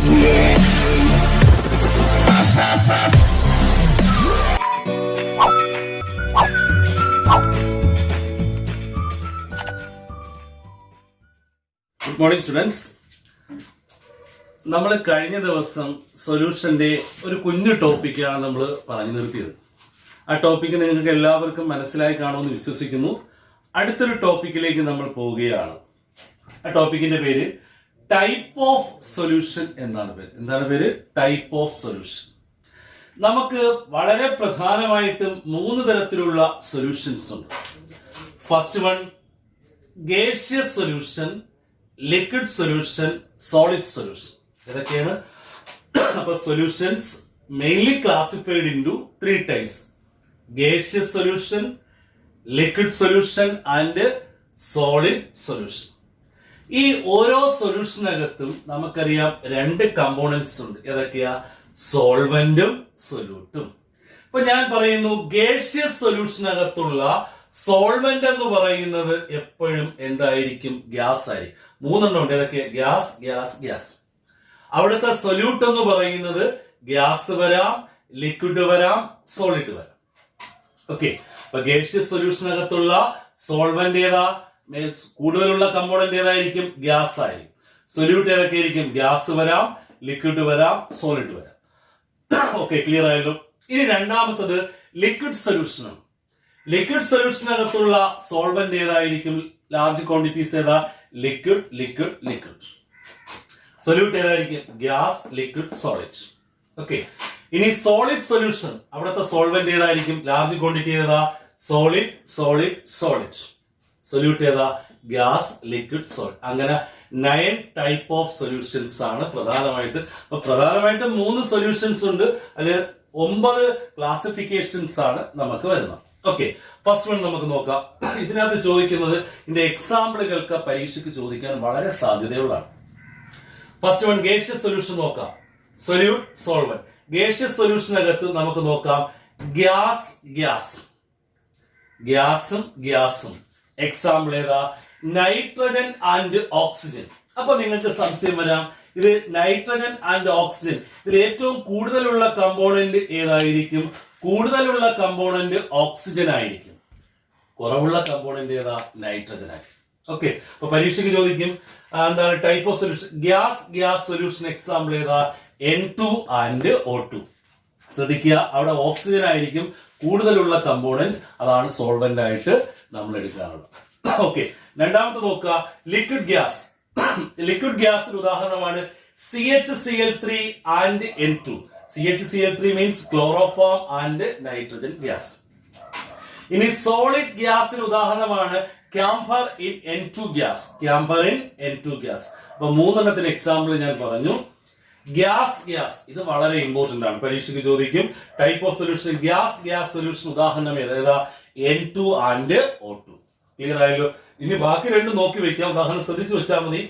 Good morning students. നമ്മൾ കഴിഞ്ഞ ദിവസം സൊല്യൂഷന്റെ ഒരു കുഞ്ഞു ടോപ്പിക്കാണ് നമ്മൾ പറഞ്ഞു നിർത്തിയത്. ആ ടോപ്പിക്ക് നിങ്ങൾക്ക് എല്ലാവർക്കും മനസ്സിലായി കാണുമെന്ന് വിശ്വസിക്കുന്നു. അടുത്തൊരു ടോപ്പിക്കിലേക്ക് നമ്മൾ പോവുകയാണ്. ആ ടോപ്പിക്കിന്റെ പേര് ടൈപ്പ് ഓഫ് സൊല്യൂഷൻ എന്നാണ് പേര്. എന്താണ് പേര്? Type of solution. നമുക്ക് വളരെ പ്രധാനമായിട്ടും 3 തരത്തിലുള്ള സൊല്യൂഷൻസ് ഉണ്ട്. First one gaseous solution, liquid solution, solid solution. ഇതൊക്കെയാണ്. അപ്പൊ solutions mainly classified into 3 types: gaseous solution, liquid solution and solid solution. ഈ ഓരോ സൊല്യൂഷനകത്തും നമുക്കറിയാം 2 കമ്പോണൻസ് ഉണ്ട്. ഏതൊക്കെയാ? സോൾവെന്റും സൊല്യൂട്ടും. ഇപ്പൊ ഞാൻ പറയുന്നു ഗേഷ്യസ് സൊല്യൂഷനകത്തുള്ള സോൾവെന്റ് എന്ന് പറയുന്നത് എപ്പോഴും എന്തായിരിക്കും? ഗ്യാസ് ആയിരിക്കും. 3 എണ്ണം ഉണ്ട്. ഏതൊക്കെ? Gas, gas, gas. അവിടുത്തെ സൊല്യൂട്ട് എന്ന് പറയുന്നത് ഗ്യാസ് വരാം, ലിക്വിഡ് വരാം, സോളിഡ് വരാം. ഓക്കെ. അപ്പൊ ഗേഷ്യസ് സൊല്യൂഷനകത്തുള്ള സോൾവെന്റ് ഏതാ? കൂടുതലുള്ള കമ്പോണന്റ് ഏതായിരിക്കും? ഗ്യാസ് ആയിരിക്കും. സൊല്യൂട്ട് ഏതൊക്കെ ആയിരിക്കും? ഗ്യാസ് വരാം, ലിക്വിഡ് വരാം, സോളിഡ് വരാം. ഓക്കെ, ക്ലിയർ ആയല്ലോ. ഇനി രണ്ടാമത്തത് ലിക്വിഡ് സൊല്യൂഷൻ ആണ്. ലിക്വിഡ് സൊല്യൂഷനകത്തുള്ള സോൾവെന്റ് ഏതായിരിക്കും? ലാർജ് ക്വാണ്ടിറ്റീസ് ഏതാ? Liquid, liquid, liquid. സൊല്യൂട്ട് ഏതായിരിക്കും? Gas, liquid, solid. ഓക്കെ. ഇനി സോളിഡ് സൊല്യൂഷൻ, അവിടുത്തെ സോൾവെന്റ് ഏതായിരിക്കും? ലാർജ് ക്വാണ്ടിറ്റി ഏതാ? Solid, solid, solid. സൊല്യൂട്ട് ഏതാ? Gas, liquid, solid. അങ്ങനെ 9 ടൈപ്പ് ഓഫ് സൊല്യൂഷൻസ് ആണ് പ്രധാനമായിട്ട്. അപ്പൊ പ്രധാനമായിട്ട് 3 സൊല്യൂഷൻസ് ഉണ്ട്. അതിൽ 9 ക്ലാസിഫിക്കേഷൻസ് ആണ് നമുക്ക് വരുന്നത്. ഓക്കെ, ഫസ്റ്റ് വൺ നമുക്ക് നോക്കാം. ഇതിനകത്ത് ചോദിക്കുന്നത് ഇതിന്റെ എക്സാമ്പിളുകൾക്ക് പരീക്ഷയ്ക്ക് ചോദിക്കാൻ വളരെ സാധ്യതയുള്ളതാണ്. ഫസ്റ്റ് വൺ ഗേഷ്യസ് സൊല്യൂഷൻ നോക്കാം. Solute, solvent. ഗേഷ്യസ് സൊല്യൂഷനകത്ത് നമുക്ക് നോക്കാം ഗ്യാസ്, ഗ്യാസ്, ഗ്യാസും ഗ്യാസും. എക്സാമ്പിൾ ഏതാ? Nitrogen and oxygen. അപ്പൊ നിങ്ങൾക്ക് സംശയം വരാം, ഇത് നൈട്രജൻ ആൻഡ് ഓക്സിജൻ, ഇതിൽ ഏറ്റവും കൂടുതലുള്ള കമ്പോണന്റ് ഏതായിരിക്കും? കൂടുതലുള്ള കമ്പോണന്റ് ഓക്സിജൻ ആയിരിക്കും. കുറവുള്ള കമ്പോണന്റ് ഏതാ? നൈട്രജൻ ആയിരിക്കും. ഓക്കെ. അപ്പൊ പരീക്ഷയ്ക്ക് ചോദിക്കും എന്താണ് type of solution? Gas, gas solution. Example ഏതാ? N2 and O2. ശ്രദ്ധിക്കുക, അവിടെ ഓക്സിജൻ ആയിരിക്കും കൂടുതലുള്ള കമ്പോണന്റ്. അതാണ് സോൾവെന്റ് ആയിട്ട് നമ്മൾ എടുക്കാനുള്ളത്. ഓക്കെ. രണ്ടാമത്തെ നോക്കുക ലിക്വിഡ് ഗ്യാസ്. ലിക്വിഡ് ഗ്യാസിന് ഉദാഹരണമാണ് CHCl3 and N2. CHCl3 means chloroform and nitrogen gas. ഇനി സോളിഡ് ഗ്യാസിന് ഉദാഹരണമാണ് camper in N2 gas. Camper in N2 gas. അപ്പൊ 3 എണ്ണത്തിന് എക്സാമ്പിൾ ഞാൻ പറഞ്ഞു. ഗ്യാസ്, ഗ്യാസ്, ഇത് വളരെ ഇമ്പോർട്ടന്റ് ആണ്, പരീക്ഷയ്ക്ക് ചോദിക്കും. Type of solution gas, gas solution ഉദാഹരണം ഏതാ? N2 and O2. ക്ലിയർ ആയല്ലോ. ഇനി ബാക്കി 2 നോക്കി വെക്കാം. ഉദാഹരണം ശ്രദ്ധിച്ചു വെച്ചാൽ മതി.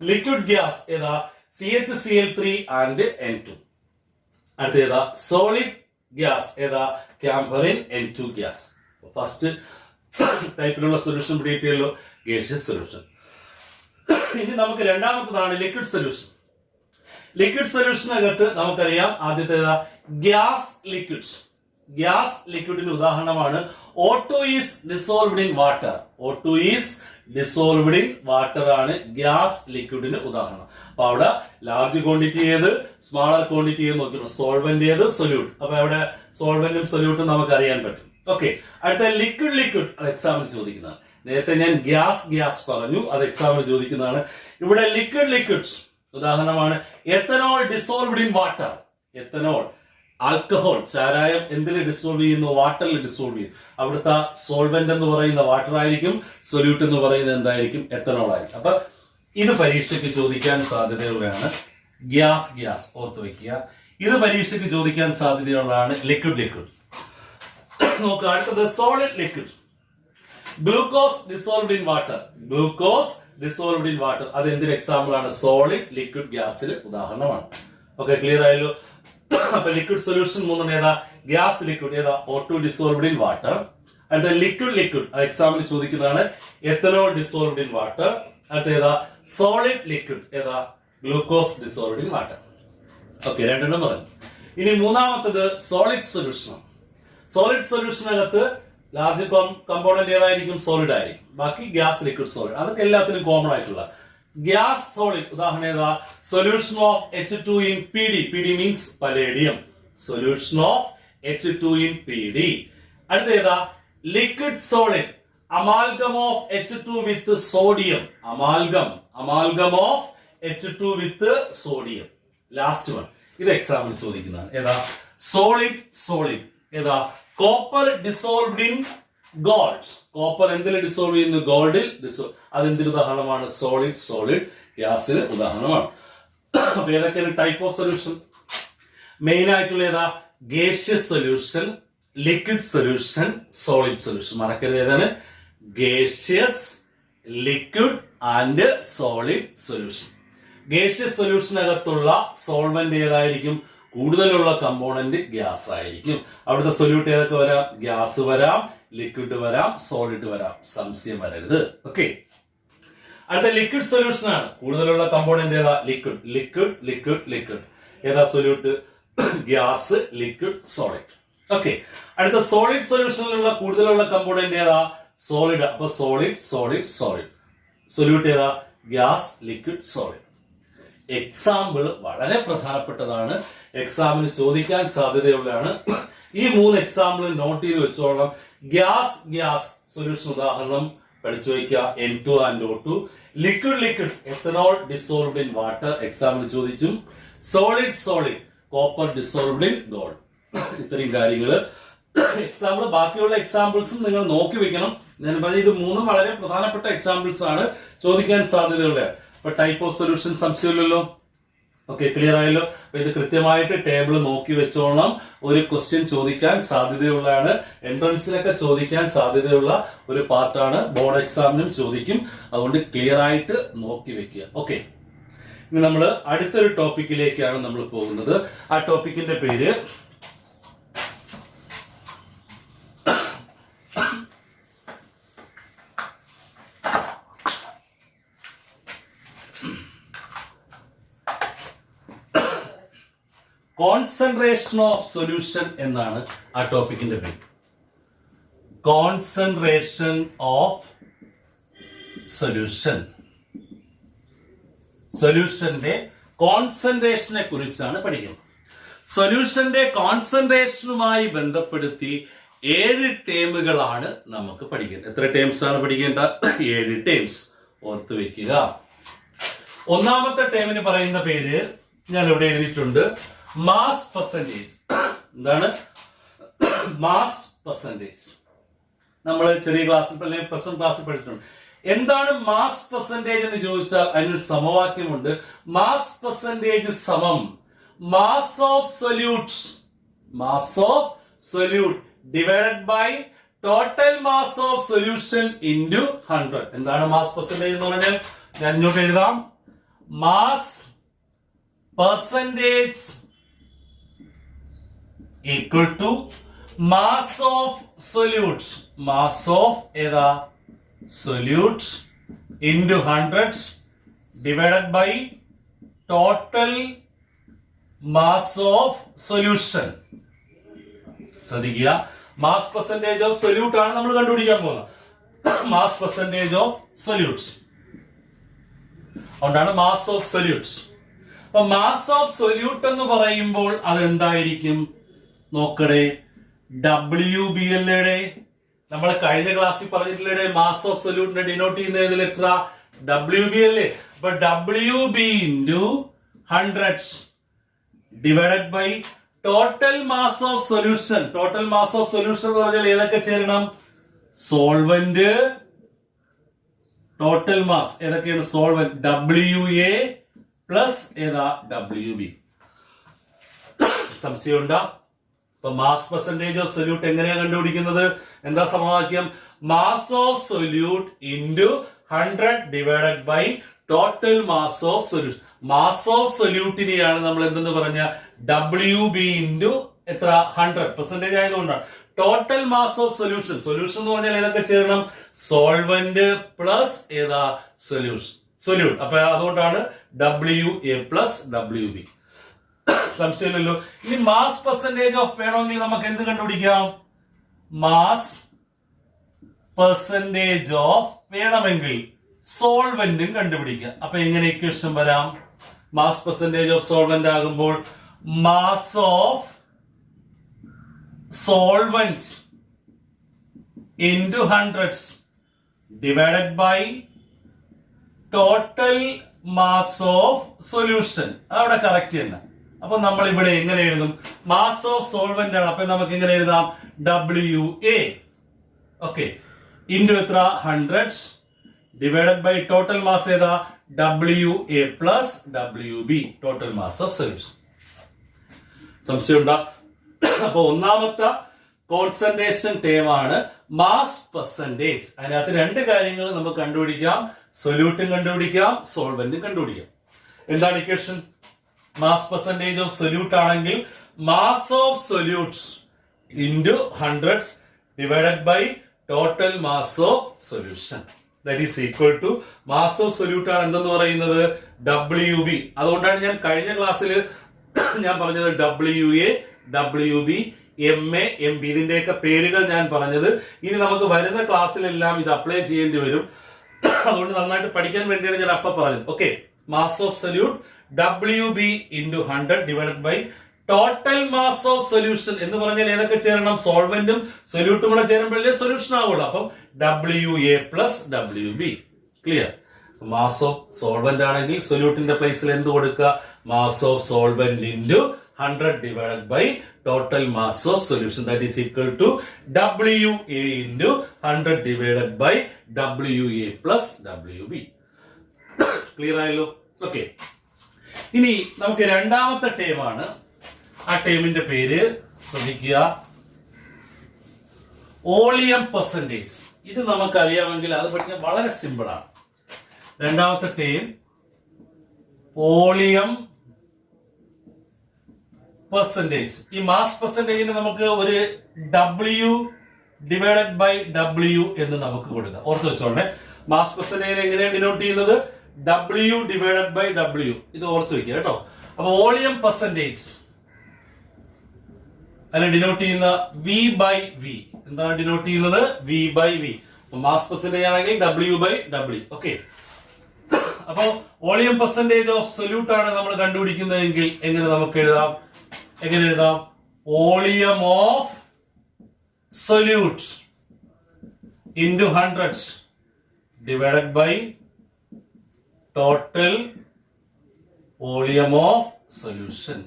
ലിക്വിഡ് ഗ്യാസ് ഏതാ? CHCl3 and N2. അടുത്ത ഏതാ? സോളിഡ് ഗ്യാസ് ഏതാ? ക്യാമ്പറിൻ N2 ഗ്യാസ്. ഫസ്റ്റ് ടൈപ്പിലുള്ള സൊല്യൂഷൻ പിടികിട്ടിയല്ലോ, ഗേഷ്യസ് സൊല്യൂഷൻ. ഇനി നമുക്ക് രണ്ടാമത്തതാണ് ലിക്വിഡ് സൊല്യൂഷൻ. ലിക്വിഡ് സൊല്യൂഷനകത്ത് നമുക്കറിയാം ആദ്യത്തെ ഗ്യാസ്, ലിക്വിഡ്. ഗ്യാസ് ലിക്വിഡിന് ഉദാഹരണമാണ് O2 is dissolved in water. O2 is dissolved in water ആണ് ഗ്യാസ് ലിക്വിഡിന് ഉദാഹരണം. അപ്പൊ അവിടെ ലാർജ് ക്വാണ്ടിറ്റി ഏത്, സ്മാളർ ക്വാണ്ടിറ്റി ഏത് നോക്കണം. സോൾവെന്റ് ഏത്, സൊല്യൂട്ട്. അപ്പൊ അവിടെ സോൾവെന്റും സൊല്യൂട്ടും നമുക്ക് അറിയാൻ പറ്റും. ഓക്കെ. അടുത്ത ലിക്വിഡ്, ലിക്വിഡ്. അത് എക്സാമിന് ചോദിക്കുന്നതാണ്. നേരത്തെ ഞാൻ ഗ്യാസ്, ഗ്യാസ് പറഞ്ഞു, അത് എക്സാമിന് ചോദിക്കുന്നതാണ്. ഇവിടെ ലിക്വിഡ്, ലിക്വിഡ് ഉദാഹരണമാണ് ethanol dissolved in water. Ethanol, alcohol, ചാരായം എന്തിൽ ഡിസോൾവ് ചെയ്യുന്നു? വാട്ടറിൽ ഡിസോൾവ് ചെയ്യും. അവിടുത്തെ സോൾവെന്റ് എന്ന് പറയുന്ന വാട്ടർ ആയിരിക്കും, സൊല്യൂട്ട് എന്ന് പറയുന്നത് എന്തായിരിക്കും? എത്തനോൾ ആയിരിക്കും. അപ്പൊ ഇത് പരീക്ഷയ്ക്ക് ചോദിക്കാൻ സാധ്യതയുള്ളതാണ് ഗ്യാസ്, ഗ്യാസ്. ഓർത്ത് വയ്ക്കുക. ഇത് പരീക്ഷയ്ക്ക് ചോദിക്കാൻ സാധ്യതയുള്ളതാണ് ലിക്വിഡ്, ലിക്വിഡ്. നോക്കുക അടുത്തത് solid liquid. Glucose dissolved in water. Glucose dissolved in water. അത് എന്തൊരു എക്സാമ്പിൾ ആണ്? സോളിഡ് ലിക്വിഡ് ഗ്യാസിന് ഉദാഹരണമാണ്. ഓക്കെ, ക്ലിയർ ആയല്ലോ. അപ്പൊ ലിക്വിഡ് സൊല്യൂഷൻ 3 ഏതാ? ഗ്യാസ്, ലിക്വിഡ് ഏതാ? O2 dissolved in water. അടുത്ത ലിക്വിഡ്, ലിക്വിഡ്. അത് എക്സാമ്പിൾ ചോദിക്കുന്നതാണ് എത്തനോൾ ഡിസോൾവ്ഡ് ഇൻ വാട്ടർ. അടുത്ത ഏതാ? സോളിഡ് ലിക്വിഡ് ഏതാ? Glucose dissolved in water. Okay, രണ്ടെണ്ണം പറഞ്ഞു. ഇനി മൂന്നാമത്തത് സോളിഡ് സൊല്യൂഷൻ. സോളിഡ് സൊല്യൂഷനകത്ത് ലാർജ് കമ്പോണന്റ് ഏതായിരിക്കും? സോളിഡ് ആയിരിക്കും. ബാക്കി ഗ്യാസ്, ലിക്വിഡ്, സോളിഡ്, അതൊക്കെ എല്ലാത്തിനും കോമൺ ആയിട്ടുള്ള. ഗ്യാസ് സോളിഡ് ഉദാഹരണം ഏതാ? Solution of H2 in PD. PD means palladium. Solution of H2 in PD. അടുത്ത ഏതാ? Liquid solid amalgam of H2 with sodium. Amalgam of H2 with sodium. Last one, ഇത് എക്സാമിൽ ചോദിക്കുന്നതാണ്. ഏതാ? സോളിഡ് ഏതാ? Copper dissolved in gold. Copper എന്തിൽ dissolve ചെയ്യുന്നു? ഗോൾഡിൽ dissolve. അതെന്തിന് ഉദാഹരണമാണ്? സോളിഡ് ഗ്യാസിന് ഉദാഹരണമാണ്. അപ്പൊ ഏതൊക്കെയാണ് ടൈപ്പ് ഓഫ് സൊല്യൂഷൻ? മെയിൻ ആയിട്ടുള്ള ഏതാ? Gaseous solution, liquid solution, solid solution. മറക്കരുത്, ഏതാണ്? Gaseous, liquid and solid solution. Gaseous സൊല്യൂഷനകത്തുള്ള സോൾവെന്റ് ഏതായിരിക്കും? കൂടുതലുള്ള കമ്പോണന്റ് ഗ്യാസ് ആയിരിക്കും. അവിടുത്തെ സൊല്യൂട്ട് ഏതൊക്കെ വരാം? ഗ്യാസ് വരാം, ലിക്വിഡ് വരാം, സോളിഡ് വരാം. സംശയം വരരുത്. ഓക്കെ, അടുത്ത ലിക്വിഡ് സൊല്യൂഷൻ ആണ്. കൂടുതലുള്ള കമ്പോണന്റ് ഏതാ? ലിക്വിഡ്. ഏതാ solute? Gas, liquid, solid. Okay, അടുത്ത സോളിഡ് സൊല്യൂഷനിലുള്ള കൂടുതലുള്ള കമ്പോണന്റ് ഏതാ? സോളിഡ്. അപ്പൊ സോളിഡ്. സൊല്യൂട്ട് ഏതാ? Gas, liquid, solid. എക്സാമ്പിൾ വളരെ പ്രധാനപ്പെട്ടതാണ്, എക്സാമിന് ചോദിക്കാൻ സാധ്യതയുള്ളതാണ്. ഈ 3 എക്സാമ്പിൾ നോട്ട് ചെയ്ത് വെച്ചോളാം. ഗ്യാസ് സൊല്യൂഷൻ ഉദാഹരണം പഠിച്ചു വയ്ക്കുക. N2 and O2. Liquid ethanol dissolved in water. എക്സാമിന് ചോദിക്കും. Solid copper dissolved in gold. ഇത്രയും കാര്യങ്ങൾ എക്സാമ്പിൾ. ബാക്കിയുള്ള എക്സാമ്പിൾസും നിങ്ങൾ നോക്കി വെക്കണം. ഞാൻ പറഞ്ഞ ഇത് 3 വളരെ പ്രധാനപ്പെട്ട എക്സാമ്പിൾസ് ആണ്, ചോദിക്കാൻ സാധ്യതയുള്ള. അപ്പൊ ടൈപ്പ് ഓഫ് സൊല്യൂഷൻ സംശയമില്ലല്ലോ. ഓക്കെ, ക്ലിയർ ആയല്ലോ. അപ്പൊ ഇത് കൃത്യമായിട്ട് ടേബിൾ നോക്കി വെച്ചോളണം. ഒരു ക്വസ്റ്റ്യൻ ചോദിക്കാൻ സാധ്യതയുള്ളതാണ്, എൻട്രൻസിനൊക്കെ ചോദിക്കാൻ സാധ്യതയുള്ള ഒരു പാർട്ടാണ്. ബോർഡ് എക്സാമിനും ചോദിക്കും. അതുകൊണ്ട് ക്ലിയർ ആയിട്ട് നോക്കി വെക്കുക. ഓക്കെ, ഇനി നമ്മൾ അടുത്തൊരു ടോപ്പിക്കിലേക്കാണ് നമ്മൾ പോകുന്നത്. ആ ടോപ്പിക്കിന്റെ പേര് കോൺസെൻട്രേഷൻ ഓഫ് സൊല്യൂഷൻ എന്നാണ്. ആ ടോപ്പിക്കിന്റെ പേര് കോൺസെൻട്രേഷൻ ഓഫ് സൊല്യൂഷൻ. സൊല്യൂഷന്റെ കോൺസെൻട്രേഷനെ കുറിച്ചാണ് പഠിക്കുന്നത്. സൊല്യൂഷന്റെ കോൺസെൻട്രേഷനുമായി ബന്ധപ്പെടുത്തി 7 ടേമുകളാണ് നമുക്ക് പഠിക്കേണ്ടത്. എത്ര ടേംസ് ആണ് പഠിക്കേണ്ട? 7 ടേംസ്. ഓർത്ത് വെക്കുക. ഒന്നാമത്തെ ടേമിന് പറയുന്ന പേര് ഞാൻ ഇവിടെ എഴുതിയിട്ടുണ്ട്, മാസ് പെർസെന്റേജ്. എന്താണ് മാസ് പെർസെന്റേജ്? നമ്മൾ ചെറിയ ക്ലാസ്സിൽ പ്രസന്റ് ക്ലാസ്സിൽ പഠിച്ചിട്ടുണ്ട്. എന്താണ് മാസ് പെർസെന്റേജ് എന്ന് ചോദിച്ചാൽ അതിനൊരു സമവാക്യമുണ്ട്. മാസ് പെർസെന്റേജ് സമം mass of solute divided by total mass of solution into 100. എന്താണ് മാസ് പെർസെന്റേജ് എന്ന് പറഞ്ഞാൽ? ഞാൻ ഇങ്ങോട്ട് എഴുതാം. Mass percentage equal to mass of solute. Mass of ഏതാ? solute into 100 divided by total mass of solution. ശ്രദ്ധിക്കുക, mass percentage of solute ആണ് നമ്മൾ കണ്ടുപിടിക്കാൻ പോകുന്നത്. Mass percentage of solute. അതുകൊണ്ടാണ് മാസ് ഓഫ് സൊല്യൂട്ട്. അപ്പൊ മാസ് ഓഫ് സൊല്യൂട്ട് എന്ന് പറയുമ്പോൾ അതെന്തായിരിക്കും? നോക്കടേ, WBL. നമ്മൾ കഴിഞ്ഞ ക്ലാസ്സിൽ പറഞ്ഞിട്ടുള്ള മാസ് ഓഫ് സൊല്യൂട്ടിനെ ഡിനോട്ട് ചെയ്യുന്ന ഏത് ലെറ്ററാ? WBL. അപ്പൊ WB into 100 divided by total mass of solution. Total mass of solution എന്ന് പറഞ്ഞാൽ ഏതൊക്കെ ചേരണം? സോൾവെന്റ്, ടോട്ടൽ മാസ് ഏതൊക്കെയാണ്? സോൾവെന്റ് WA പ്ലസ് ഏതാ? WB. സംശയമുണ്ടോ? ഇപ്പൊ മാസ് പെർസെന്റേജ് ഓഫ് സൊല്യൂട്ട് എങ്ങനെയാണ് കണ്ടുപിടിക്കുന്നത്? എന്താ സമവാക്യം? Mass of solute into 100 divided by total mass of solution. Mass of സൊല്യൂട്ടിനെയാണ് നമ്മൾ എന്തെന്ന് പറഞ്ഞ WB ഇൻറ്റു എത്ര? 100 പെർസെന്റേജ് ആയതുകൊണ്ടാണ്. Total mass of solution. Solution എന്ന് പറഞ്ഞാൽ ഏതൊക്കെ ചേരണം? സോൾവെന്റ് പ്ലസ് ഏതാ? സൊല്യൂട്ട്. അപ്പൊ അതുകൊണ്ടാണ് WA പ്ലസ് WB. സംശയമില്ലല്ലോ. ഇനി മാസ് പെർസെന്റേജ് ഓഫ് വേണമെങ്കിൽ നമുക്ക് എന്ത് കണ്ടുപിടിക്കാം? മാസ് പെർസെന്റേജ് ഓഫ് വേണമെങ്കിൽ സോൾവെന്റും കണ്ടുപിടിക്കാം. അപ്പൊ എങ്ങനെ ഇക്വേഷൻ വരാം? മാസ് പെർസെന്റേജ് ഓഫ് സോൾവെന്റ് ആകുമ്പോൾ mass of solvents into hundreds divided by total mass of solution. അവിടെ കറക്റ്റ് തന്നെ. അപ്പൊ നമ്മൾ ഇവിടെ എങ്ങനെ എഴുതും? മാസ് ഓഫ് സോൾവെന്റ് ആണ്. അപ്പൊ നമുക്ക് എങ്ങനെ എഴുതാം? WA ഓക്കെ ഇൻറ്റു എത്ര? Hundreds divided by total mass ഏതാ? WA plus WB total mass of solution. സംശയം ഉണ്ടോ? അപ്പൊ ഒന്നാമത്തെ കോൺസെൻട്രേഷൻ ടേം ആണ് മാസ് പെർസെന്റേജ്. അതിനകത്ത് രണ്ട് കാര്യങ്ങൾ നമുക്ക് കണ്ടുപിടിക്കാം. സൊല്യൂട്ടും കണ്ടുപിടിക്കാം, സോൾവെന്റും കണ്ടുപിടിക്കാം. എന്താണ് equation? Mass percentage of solute ആണെങ്കിൽ mass of solutes into hundreds divided by total mass of solution that is equal to mass of solute ആണ് എന്തെന്ന് പറയുന്നത്? WB. അതുകൊണ്ടാണ് ഞാൻ കഴിഞ്ഞ ക്ലാസ്സിൽ ഞാൻ പറഞ്ഞത് WA, WB, MA, MB ഇതിന്റെയൊക്കെ പേരുകൾ ഞാൻ പറഞ്ഞത്. ഇനി നമുക്ക് വരുന്ന ക്ലാസ്സിലെല്ലാം ഇത് അപ്ലൈ ചെയ്യേണ്ടി വരും. അതുകൊണ്ട് നന്നായിട്ട് പഠിക്കാൻ വേണ്ടിയാണ് ഞാൻ അപ്പൊ പറഞ്ഞത്. Okay, mass of solute WB into 100 divided by total mass of solution എന്ന് പറഞ്ഞാൽ ഏതൊക്കെ ചേരണം? സോൾവെന്റും സൊല്യൂട്ടും കൂടെ ചേരുമ്പോഴേ സൊല്യൂഷൻ ആവുള്ളൂ. അപ്പം WA plus WB. Clear? Mass of solvent ആണെങ്കിൽ സൊല്യൂട്ടിന്റെ പ്ലേസിൽ എന്ത് കൊടുക്കുക? Mass of solvent into 100 divided by total mass of solution that is equal to WA into 100 divided by WA plus WB. Clear ആയല്ലോ? ഓക്കെ, ഇനി നമുക്ക് രണ്ടാമത്തെ ടേം ആണ്. ആ ടേമിന്റെ പേര് ശ്രദ്ധിക്കുക, വോളിയം പെർസെന്റേജ്. ഇത് നമുക്കറിയാമെങ്കിൽ അത് പഠിക്കാൻ വളരെ സിമ്പിൾ ആണ്. രണ്ടാമത്തെ ടേം വോളിയം പെർസെന്റേജ്. ഈ മാസ് പെർസെന്റേജിന് നമുക്ക് ഒരു W ഡിവൈഡഡ് ബൈ W എന്ന് നമുക്ക് കൊടുക്കാം. ഓർത്ത് വെച്ചോണ്ടേ, മാസ് പെർസെന്റേജിനെ എങ്ങനെയാണ് ഡിനോട്ട് ചെയ്യുന്നത്? W divided by W. ഇത് ഓർത്ത് വെക്കുക കേട്ടോ. അപ്പൊ വോളിയം പെർസെന്റേജ് അതിനെ ഡിനോട്ട് ചെയ്യുന്ന V ബൈ V. എന്താണ് ഡിനോട്ട് ചെയ്യുന്നത്? V by V. Mass percentage ആണെങ്കിൽ W ബൈ W. ഓക്കെ, അപ്പൊ വോളിയം പെർസെന്റേജ് ഓഫ് സൊല്യൂട്ട് ആണ് നമ്മൾ കണ്ടുപിടിക്കുന്നതെങ്കിൽ എങ്ങനെ നമുക്ക് എഴുതാം? എങ്ങനെ എഴുതാം? Volume of solute into hundreds divided by total volume of solution.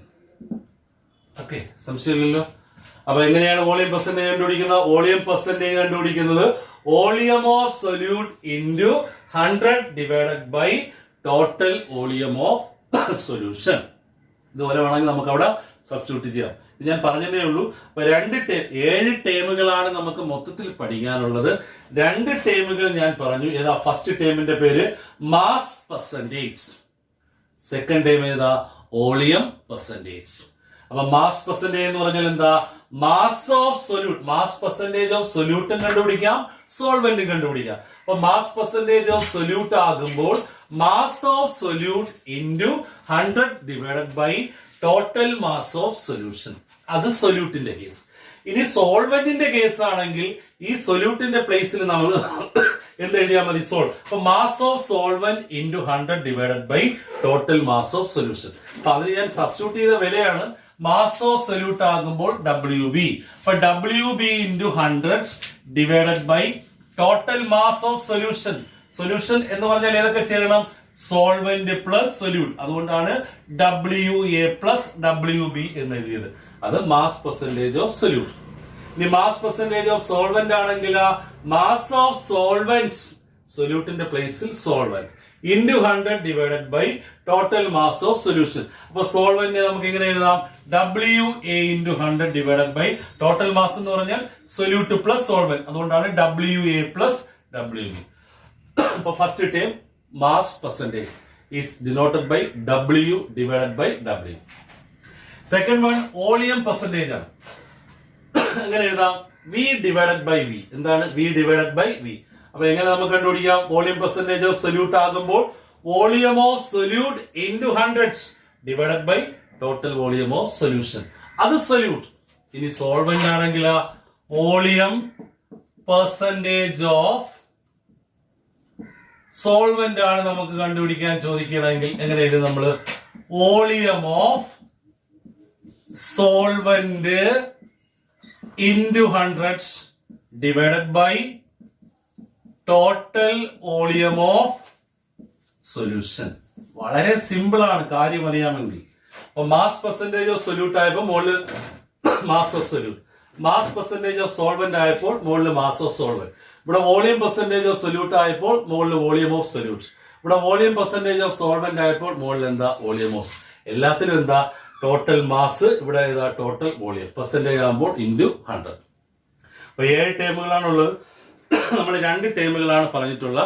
Okay, സംശയമില്ലല്ലോ. അപ്പൊ എങ്ങനെയാണ് വോളിയം പെർസെന്റേജ് കണ്ടുപിടിക്കുന്നത്? വോളിയം പെർസെന്റേജ് കണ്ടുപിടിക്കുന്നത് volume of solute into 100 divided by total volume of solution. ഇതുപോലെ വേണമെങ്കിൽ നമുക്ക് അവിടെ സബ്സ്റ്റിറ്റ്യൂട്ട് ചെയ്യാം. ഇത് ഞാൻ പറഞ്ഞതേ ഉള്ളൂ. അപ്പൊ 7 ടേമുകളാണ് നമുക്ക് മൊത്തത്തിൽ പഠിക്കാനുള്ളത്. 2 ടേമുകൾ ഞാൻ പറഞ്ഞു. ഏതാ? ഫസ്റ്റ് ടേമിന്റെ പേര് മാസ് പെർസെന്റേജ്, സെക്കൻഡ് ടേം ഏതാ? Volume percentage. അപ്പൊ മാസ് പെർസെന്റേജ് എന്ന് പറഞ്ഞാൽ എന്താ? Mass of solute. Mass percentage of സൊല്യൂട്ടും കണ്ടുപിടിക്കാം, സോൾവെന്റും കണ്ടുപിടിക്കാം. അപ്പൊ മാസ് പെർസെന്റേജ് ഓഫ് സൊല്യൂട്ട് ആകുമ്പോൾ mass of solute into 100 divided by total mass of solution. അത് സൊല്യൂട്ടിന്റെ കേസ്. ഇനി സോൾവെന്റിന്റെ കേസ് ആണെങ്കിൽ ഈ സൊല്യൂട്ടിന്റെ പ്ലേസിൽ നമ്മൾ എന്ത് എഴുതിയാൽ മതി? സോൾവ്. അപ്പൊ mass of solvent into 100 divided by total mass of solution. അപ്പൊ അത് ഞാൻ സബ്സ്റ്റിറ്റ്യൂട്ട് ചെയ്ത വിലയാണ്. മാസ് ഓഫ് സൊല്യൂട്ട് ആകുമ്പോൾ WB. അപ്പൊ WB into 100 divided by total mass of solution. Solution എന്ന് പറഞ്ഞാൽ ഏതൊക്കെ ചേരണം? Solvent plus solute. അതുകൊണ്ടാണ് WA പ്ലസ് WB എന്ന് എഴുതിയത്. അത് മാസ് പെർസെന്റേജ് ഓഫ് സൊല്യൂട്ട്. ഇനി മാസ് പെർസെന്റേജ് ഓഫ് സോൾവെന്റ് ആണെങ്കിൽ മാസ് ഓഫ് സോൾവെന്റ്സ്, സൊല്യൂട്ടിന്റെ പ്ലേസിൽ solvent, into 100 divided by total mass of solution. അപ്പൊ സോൾവെന്റ് നമുക്ക് എങ്ങനെ എഴുതാം? WA into 100 divided by total mass എന്ന് പറഞ്ഞാൽ സൊല്യൂട്ട് പ്ലസ് സോൾവെന്റ്. അതുകൊണ്ടാണ് WA പ്ലസ് WB. അപ്പൊ first term mass percentage is denoted by W divided by W. Second one volume percentage ആണ്. എങ്ങനെ എഴുതാം? V divided by V. എന്താണ് V divided by V? അപ്പൊ എങ്ങനെ നമുക്ക് കണ്ടുപിടിക്കാം? വോളിയം പെർസെന്റേജ് ഓഫ് സൊല്യൂട്ട് ആകുമ്പോൾ volume of solute into hundreds divided by total volume of solution. അത് സൊല്യൂട്ട്. ഇനി സോൾവെന്റ് ആണെങ്കിൽ വോളിയം പെർസെന്റേജ് ഓഫ് സോൾവെന്റ് ആണ് നമുക്ക് കണ്ടുപിടിക്കാൻ ചോദിക്കണമെങ്കിൽ എങ്ങനെ എഴുതും നമ്മള്? Volume of solvent into 100 divided by total volume of solution. വളരെ സിമ്പിൾ ആണ് കാര്യം അറിയാമെങ്കിൽ. അപ്പൊ മാസ് പെർസെന്റേജ് ഓഫ് സൊല്യൂട്ട് ആയപ്പോൾ മുകളിൽ mass of solute, mass percentage of solvent ആയപ്പോൾ മുകളിൽ മാസ് ഓഫ് സോൾവെന്റ്. ഇവിടെ വോളിയം പെർസെന്റേജ് ഓഫ് സൊല്യൂട്ട് ആയപ്പോൾ മുകളിൽ വോളിയം ഓഫ് സൊല്യൂട്ട്. ഇവിടെ വോളിയം പെർസെന്റേജ് ഓഫ് സോൾവെന്റ് ആയപ്പോൾ മുകളിൽ എന്താ? Volume of. എല്ലാത്തിനും എന്താ? Total mass. ഇവിടെ ഏതാ? Total volume. പെർസെന്റേജ് ആകുമ്പോൾ ഇൻറ്റു 100. അപ്പൊ 7 ടേമുകളാണുള്ളത്. നമ്മൾ 2 ടേമുകളാണ് പറഞ്ഞിട്ടുള്ള.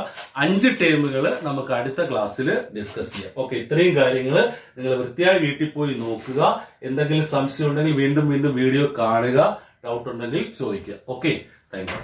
5 ടേമുകൾ നമുക്ക് അടുത്ത ക്ലാസ്സിൽ ഡിസ്കസ് ചെയ്യാം. ഓക്കെ, ഇത്രയും കാര്യങ്ങൾ നിങ്ങൾ വൃത്തിയായി വീട്ടിൽ പോയി നോക്കുക. എന്തെങ്കിലും സംശയം ഉണ്ടെങ്കിൽ വീണ്ടും വീണ്ടും വീഡിയോ കാണുക. ഡൗട്ട് ഉണ്ടെങ്കിൽ ചോദിക്കുക. Okay, thank you.